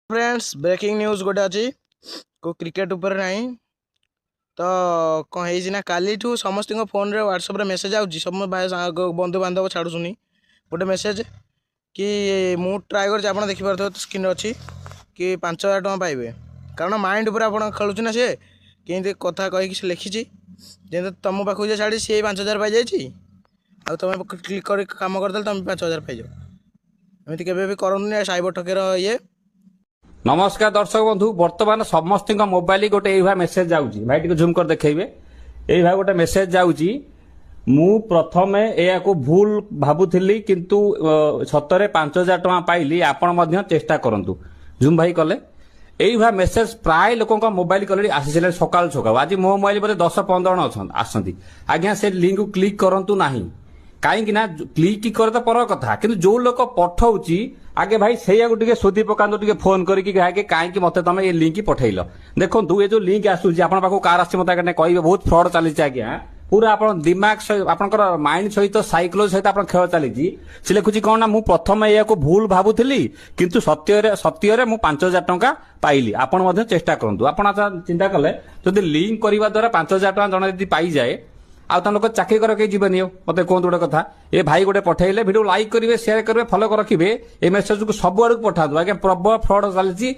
Friends breaking news गोटे अच्छी को क्रिकेट उपर नहीं तो कौन है काली समस्त फोन रे व्हाट्सएप रे मेसेज आउची सब बंधु बांधव छाड़ुनी गोटे मेसेज कि मु ट्राए कर आप देखिपे स्क्रीन अच्छी कि 5,000 टଙ୍କା पाइबे कारण माइंड पूरा आप खेलुच ना सी कि कथा कहीकि लिखी जमी तुम पाक छाड़ी सी 5,000 पाई जाइए आ तुम क्लिक कर कम करदे तुम 5,000 पाइज एमती के करूनी साइबर ठकेर ये। नमस्कार दर्शक बंधु बर्तमान समस्त मोबाइल गोटे यही मेसेज जाऊँगी भाई टी झूम कर देखेबे यही गोटे मेसेज जाऊँगी मु प्रथमे या भूल भावुली किंतु सतरे 5,000 टଙ୍କା पाइली आपण चेष्टा करंतु झूम भाई कले यही मेसेज प्राय लोक मोबाइल कले आसी सकाल सकाल आज मो मोबाइल बोले 10-15 जन आसती आज्ञा से लिंक को क्लिक करंतु नाही कहीं ना क्लिक कर तो पर कथा कि जो लोक पठाऊँ आगे भाई से शोधी पकातु टे फोन करके कहीं मत तुम ये लिंक पठेल देखो ये जो लिंक आसूसी आप कार आस मत कहे बहुत फ्रड चली आज्ञा पूरा आप दिमाग आपंकर माइंड सहित साइकोलोजी सहित आप खेल चली सी लिखुची कौन ना मुझे प्रथम या भूल भावुली किंतु सत्य मु 5,000 टଙ୍କା पाइली आपण चेष्टा करूँ आप चिंता कले जब लिंक करने द्वारा 5,000 टଙ୍କା जन यदि पाई जाए आउ लोक चाकरी कर कहीं जीवन मत कहूँ गोटे कथा ये भाई गोटे पठेले वीडियो लाइक करेंगे शेयर करेंगे फॉलो कर रखिए ये मेसेज को सब आड़ पठा आज्ञा प्रबल फ्रड चलती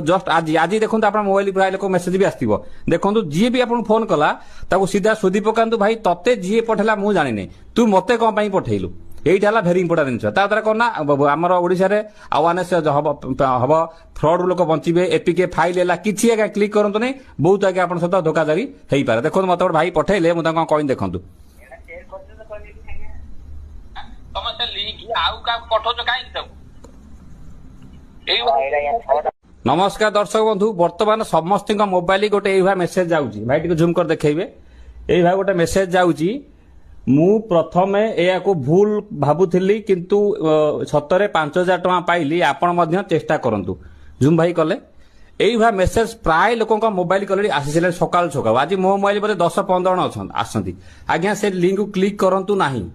जस्ट आज आज देखो आप मोबाइल प्राय लोक मेसेज भी आसो देखो जी भी आप फोन कला सीधा शोधी पकातु भाई तते जी पठेला मुझे जानी तू मत कौन पठेलु यहीटा भेरी इंपोर्टाट जिन द्वारा कौन ना आमर ओडिशा रे अवेयरनेस हम फ्रड लोक बचे एपीके फाइल है किसी आगे क्लिक करते नहीं बहुत आगे आप सहित धोखाधड़ी हो पारे देखो मत गोटे भाई पठेले मुझे कह देखूँ नमस्कार दर्शक बंधु बर्तमान समस्त मोबाइल गोटे यही मेसेज जाऊँगी भाई टी झूम कर देखेबे यही गोटे मेसेज जाऊँगी मु प्रथमे या भूल भावुली किंतु सतरे 5,000 टଙ୍କା पाइली आपण चेष्टा करंतु झूम भाई कले यही मेसेज प्राय लोक मोबाइल कले आसी सकाल सकाल आज मो मोबाइल बोले 10-15 जन आसती आज्ञा से लिंक को क्लिक करंतु नाही।